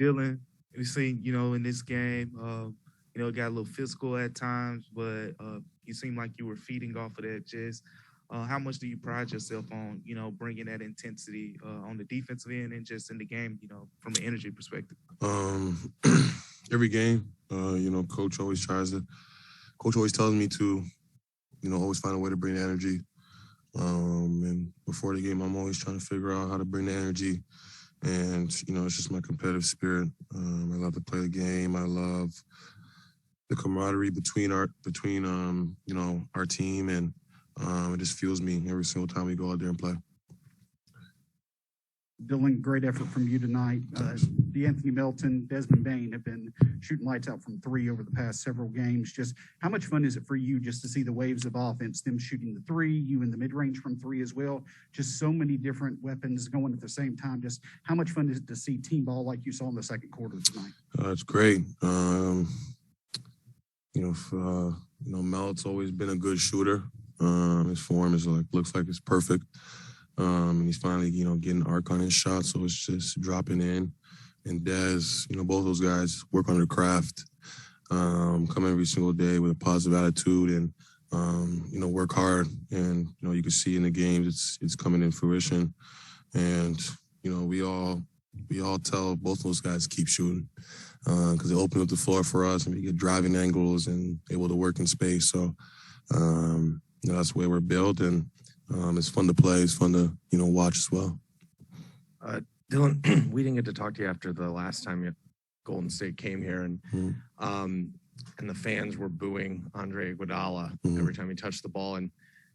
Dillon, we seen, in this game, it got a little physical at times, but you seem like you were feeding off of that. Just how much do you pride yourself on, bringing that intensity on the defensive end and just in the game, from an energy perspective? Every game, coach always tells me to, always find a way to bring the energy. And before the game, I'm always trying to figure out how to bring the energy. And, it's just my competitive spirit. I love to play the game. I love the camaraderie between our team, and it just fuels me every single time we go out there and play. Dillon, great effort from you tonight. D'Anthony Melton, Desmond Bain have been shooting lights out from three over the past several games. Just how much fun is it for you just to see the waves of offense, them shooting the three, you in the mid-range from three as well? Just so many different weapons going at the same time. Just how much fun is it to see team ball like you saw in the second quarter tonight? It's great. Melt's always been a good shooter. His form looks like it's perfect. And he's finally, getting arc on his shot, so it's just dropping in. And Dez, both those guys work on their craft, come every single day with a positive attitude and, work hard. And, you can see in the games it's coming in fruition. And, we all tell both those guys to keep shooting because they open up the floor for us and we get driving angles and able to work in space. So, that's the way we're built, and it's fun to play. It's fun to, watch as well. Dillon, we didn't get to talk to you after the last time Golden State came here, and the fans were booing Andre Iguodala every time he touched the ball, and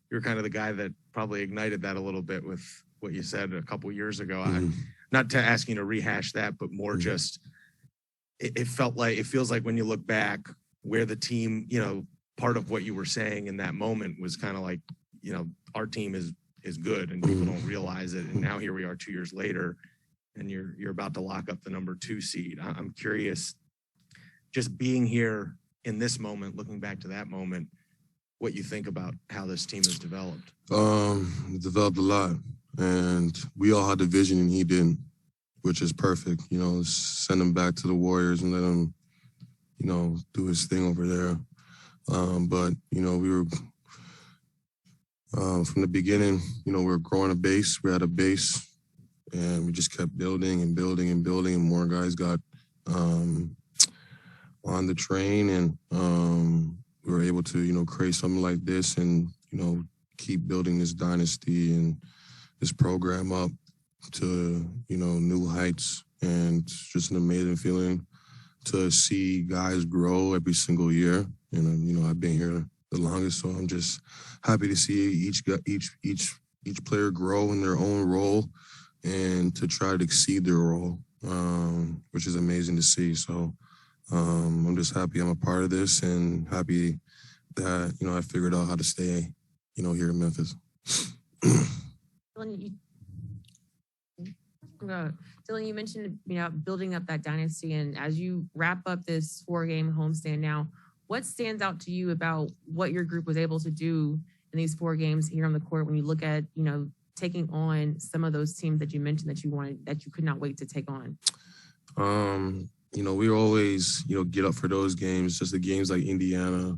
you're kind of the guy that probably ignited that a little bit with what you said a couple years ago. Not to ask you to rehash that, but more just it feels like when you look back where the team, part of what you were saying in that moment was kind of like, our team is good and people don't realize it. And now here we are 2 years later and you're about to lock up the number 2 seed. I'm curious, just being here in this moment, looking back to that moment, what you think about how this team has developed. It developed a lot, and we all had the vision and he didn't, which is perfect. Send him back to the Warriors and let him, do his thing over there. But we were, from the beginning, we were growing a base. We had a base, and we just kept building and building and building, and more guys got on the train, and we were able to, create something like this and, keep building this dynasty and this program up to, new heights. And it's just an amazing feeling to see guys grow every single year. And, I've been here the longest, so I'm just happy to see each player grow in their own role and to try to exceed their role, which is amazing to see. So I'm just happy I'm a part of this and happy that, I figured out how to stay, here in Memphis. Dillon, you mentioned, building up that dynasty, and as you wrap up this 4-game homestand now, what stands out to you about what your group was able to do in these 4 games here on the court when you look at, taking on some of those teams that you mentioned that you could not wait to take on? We always, get up for those games, just the games like Indiana.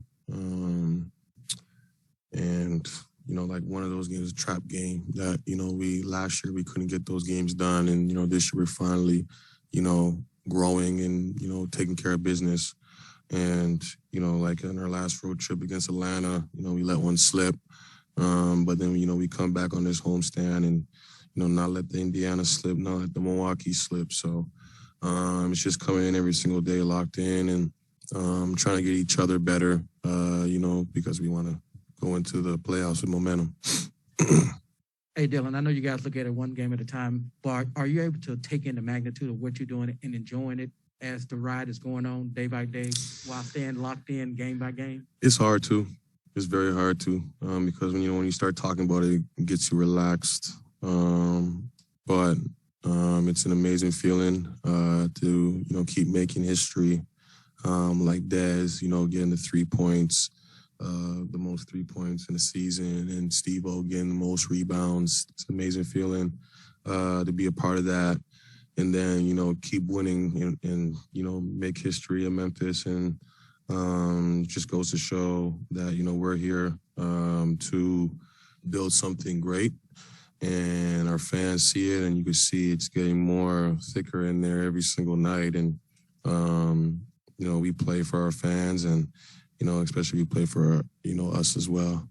And, like one of those games, a trap game that, last year we couldn't get those games done. And, this year we're finally, growing and, taking care of business. And, like in our last road trip against Atlanta, we let one slip. But then, we come back on this homestand and, not let the Indiana slip, not let the Milwaukee slip. So it's just coming in every single day locked in and trying to get each other better, because we want to go into the playoffs with momentum. Hey, Dillon, I know you guys look at it one game at a time, but are you able to take in the magnitude of what you're doing and enjoying it as the ride is going on day by day while staying locked in game by game? It's hard to. It's very hard to, because when you start talking about it, it gets you relaxed. But it's an amazing feeling to keep making history, like Dez, getting the 3 points, the most 3 points in the season, and Steve-O getting the most rebounds. It's an amazing feeling to be a part of that. and then, keep winning and make history in Memphis. And just goes to show that, we're here to build something great. And our fans see it, and you can see it's getting more thicker in there every single night. And, we play for our fans, and, especially we play for, us as well.